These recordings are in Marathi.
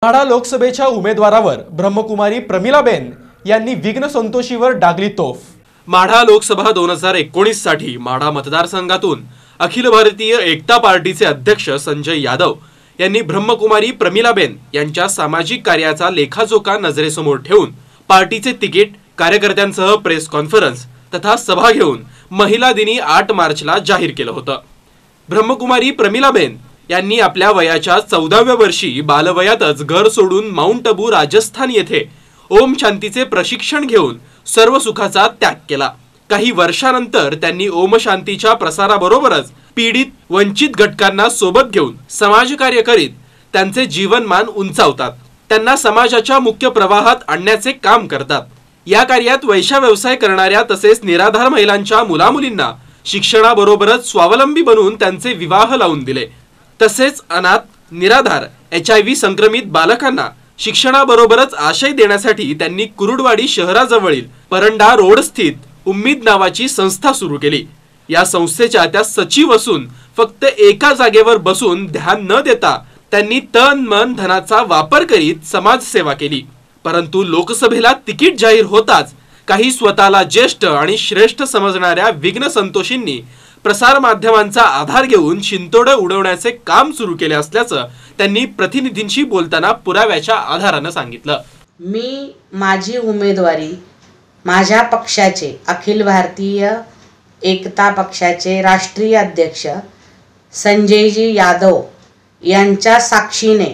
माढा लोकसभेच्या उमेदवारावर ब्रह्मकुमारी प्रमिलाबेन यांनी विघ्न संतोषीवर डागली तोफ। माढा लोकसभा 2019 साठी माढा मतदारसंघातून अखिल भारतीय एकता पार्टीचे अध्यक्ष संजय यादव यांनी ब्रह्मकुमारी प्रमिलाबेन यांच्या सामाजिक कार्याचा लेखाजोखा नजरेसमोर ठेवून पार्टीचे तिकीट, कार्यकर्त्यांसह प्रेस कॉन्फरन्स तथा सभा घेऊन महिला दिनी 8 मार्चला जाहीर केलं होतं। ब्रह्मकुमारी प्रमिलाबेन यांनी आपल्या वयाच्या 14व्या वर्षी बालवयातच घर सोडून माउंट अबू राजस्थान येथे ओम शांतीचे प्रशिक्षण घेऊन सर्व सुखाचा त्याग केला। काही वर्षानंतर त्यांनी ओम शांतीच्या प्रसाराबरोबरच पीडित वंचित घटकांना सोबत घेऊन समाजकार्य करीत त्यांचे जीवनमान उंचावतात, त्यांना समाजाच्या मुख्य प्रवाहात आणण्याचे काम करतात। या कार्यात वैश्य व्यवसाय करणाऱ्या तसेच निराधार महिलांच्या मुलामुलींना शिक्षणाबरोबरच स्वावलंबी बनवून त्यांचे विवाह लावून दिले। तसेच अनाथ, निराधार, HIV संक्रमित बालकांना शिक्षणाबरोबरच आशय देण्यासाठी त्यांनी कुरुडवाडी शहराजवळील परंडा रोड स्थित उम्मीद नावाची संस्था सुरू केली। या संस्थेच्या त्या सचिव असून फक्त एका जागेवर बसून ध्यान न देता त्यांनी तन मन धनाचा वापर करीत समाजसेवा केली। परंतु लोकसभेला तिकीट जाहीर होताच काही स्वतःला ज्येष्ठ आणि श्रेष्ठ समजणाऱ्या विघ्न संतोषींनी प्रसार माध्यमांचा आधार घेऊन शिंतोडे उडवण्याचे काम सुरू केले असल्याचं त्यांनी प्रतिनिधींशी बोलताना पुराव्याच्या आधाराने सांगितलं। मी माझी उमेदवारी माझ्या पक्षाचे अखिल भारतीय एकता पक्षाचे राष्ट्रीय अध्यक्ष संजयजी यादव यांच्या साक्षीने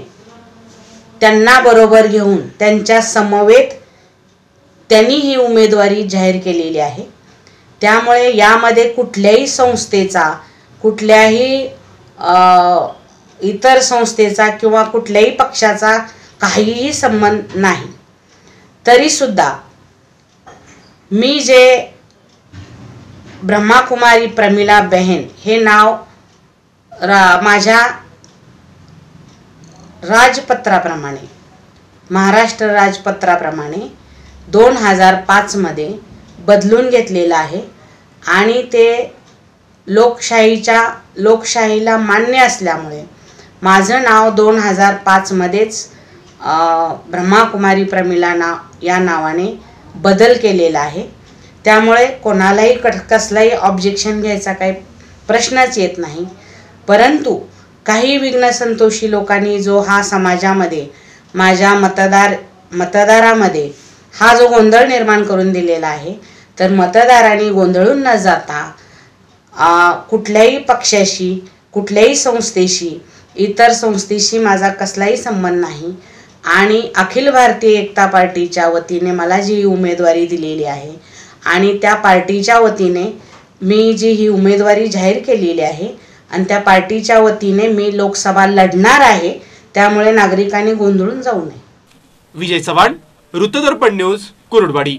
त्यांना बरोबर घेऊन त्यांच्या समवेत त्यांनी ही उमेदवारी जाहीर केलेली आहे। त्यामुळे यामध्ये कुठल्याही संस्थेचा, कुठल्याही इतर संस्थेचा किंवा कुठल्याही पक्षाचा काहीही संबंध नाही। तरी सुद्धा मी जे ब्रह्मकुमारी प्रमिलाबेन हे नाव माझ्या राजपत्राप्रमाणे, महाराष्ट्र राजपत्राप्रमाणे 2005 मध्ये बदलून घेतलेलं आहे आणि ते लोकशाहीला मान्य असल्यामुळे माझं नाव 2005 मध्येच ब्रह्मकुमारी प्रमिला या नावाने बदल केलेला आहे। त्यामुळे कोणालाही कसलाही ऑब्जेक्शन घ्यायचा काही प्रश्नच येत नाही। परंतु काही विघ्न संतोषी लोकांनी जो हा समाजामध्ये माझ्या मतदारामध्ये हा जो गोंधळ निर्माण करून दिलेला आहे, तर मतदारांनी गोंधळून न जाता कुठल्याही पक्षाशी, कुठल्याही संस्थेशी, इतर संस्थेशी माझा कसलाही संबंध नाही आणि अखिल भारतीय एकता पार्टीच्या वतीने मला जी उमेदवारी दिलेली आहे आणि त्या पार्टीच्या वतीने मी जी ही उमेदवारी जाहीर केलेली आहे आणि त्या पार्टीच्या वतीने मी लोकसभा लढणार आहे। त्यामुळे नागरिकांनी गोंधळून जाऊ नये। विजय चव्हाण, वृत्तदर्पण न्यूज, कुरुडवाडी।